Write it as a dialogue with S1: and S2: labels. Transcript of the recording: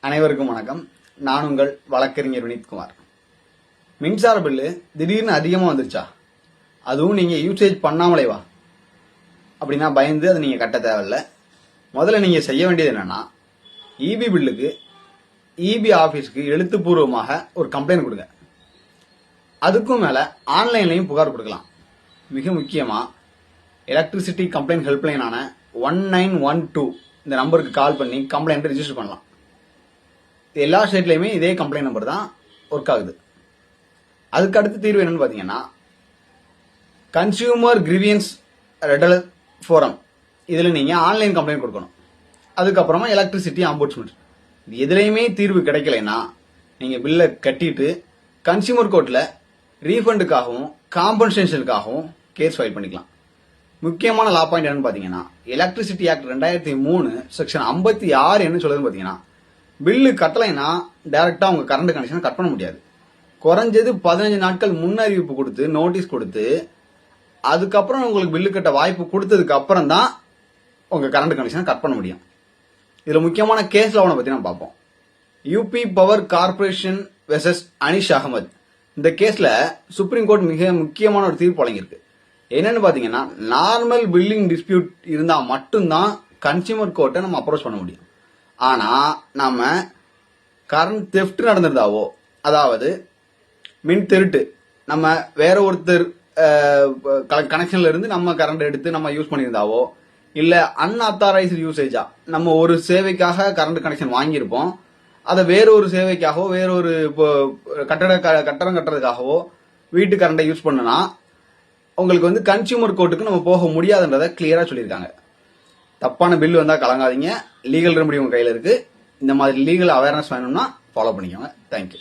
S1: அனைவருக்கும் வணக்கம். நான் உங்கள் வழக்கறிஞர் வினித்குமார். மின்சார பில்லு திடீர்னு அதிகமா வந்துருச்சா, அதுவும் நீங்க யூசேஜ் பண்ணாமலே வா அப்படின்னா பயந்து அதை நீங்க கட்ட தேவையில்ல. முதல்ல நீங்க செய்ய வேண்டியது என்னன்னா, இபி பில்லுக்கு இபி ஆபீஸ்க்கு எழுத்துப்பூர்வமாக ஒரு கம்ப்ளைண்ட் கொடுங்க. அதுக்கும் மேல ஆன்லைன்லயும் புகார் கொடுக்கலாம். மிக முக்கியமா எலக்ட்ரிசிட்டி கம்ப்ளைண்ட் ஹெல்ப்லைனான 1912 இந்த நம்பருக்கு கால் பண்ணி கம்ப்ளைண்ட் ரிஜிஸ்டர் பண்ணலாம். எல்லா ஸ்டேட்லயுமே இதே கம்ப்ளைண்ட் நம்பர் தான் ஒர்க் ஆகுது. அதுக்கு அடுத்த தீர்வு என்னன்னு பாத்தீங்கன்னா, கன்சியூமர் கிரீவியன்ஸ் ரெடல் ஃபோரம், இதுல நீங்க ஆன்லைன் கம்ப்ளைண்ட் கொடுக்கணும். அதுக்கப்புறமா எலக்ட்ரிசிட்டி ஆம்புட்ஸ்மென்ட். இது எதுலையுமே தீர்வு கிடைக்கலைன்னா நீங்க பில்லை கட்டிட்டு கன்சியூமர் கோர்ட்ல ரீஃபண்டுக்காகவும் காம்பன்சேஷனுக்காகவும் கேஸ் ஃபைல் பண்ணிக்கலாம். முக்கியமான லா பாயிண்ட் என்னன்னு பாத்தீங்கன்னா, எலக்ட்ரிசிட்டி ஆக்ட் 2003 செக்ஷன் 56 என்ன சொல்லுதுன்னு பாத்தீங்கன்னா, பில்லு கட்டலைன்னா டைரக்டா உங்க கரண்ட் கனெக்ஷன் கட் பண்ண முடியாது. குறைஞ்சது 15 நாட்கள் முன்னறிவிப்பு கொடுத்து நோட்டீஸ் கொடுத்து அதுக்கப்புறம் உங்களுக்கு பில்லு கட்ட வாய்ப்பு கொடுத்ததுக்கு அப்புறம் தான் உங்க கரண்ட் கனெக்ஷன் கட் பண்ண முடியும். இதுல முக்கியமான கேஸ் லா பத்தி நம்ம பார்ப்போம். UP power corporation versus Anish Ahmad. இந்த கேஸ்ல சுப்ரீம் கோர்ட் மிக முக்கியமான ஒரு தீர்ப்பு வழங்கியிருக்கு. என்னன்னு பாத்தீங்கன்னா, நார்மல் பில்லிங் டிஸ்பியூட் இருந்தா மட்டும்தான் கன்சியூமர் கோர்ட்டை நம்ம அப்ரோச் பண்ண முடியும். ஆனா நாம கரண்ட் தெஃப்ட் நடந்திருந்தாவோ, அதாவது மின் திருட்டு, நம்ம வேற ஒருத்தர் கனெக்ஷன்ல இருந்து நம்ம கரண்ட் எடுத்து நம்ம யூஸ் பண்ணியிருந்தாவோ, இல்ல அன்ஆத்தாரைஸ்டு யூசேஜா நம்ம ஒரு சேவைக்காக கரண்ட் கனெக்ஷன் வாங்கியிருப்போம், அதை வேற ஒரு சேவைக்காகவோ வேற ஒரு கட்டடம் கட்டுறதுக்காகவோ வீட்டு கரண்டை யூஸ் பண்ணனா உங்களுக்கு வந்து கன்சியூமர் கோர்ட்டுக்கு நம்ம போக முடியாதுன்றதை கிளியரா சொல்லியிருக்காங்க. தப்பான பில் வந்தா கலங்காதீங்க. லீகல் ரெமடி உங்க கையில இருக்கு. இந்த மாதிரி லீகல் அவேர்னஸ் வேணும்னா ஃபாலோ பண்ணிக்கோங்க. தேங்க்யூ.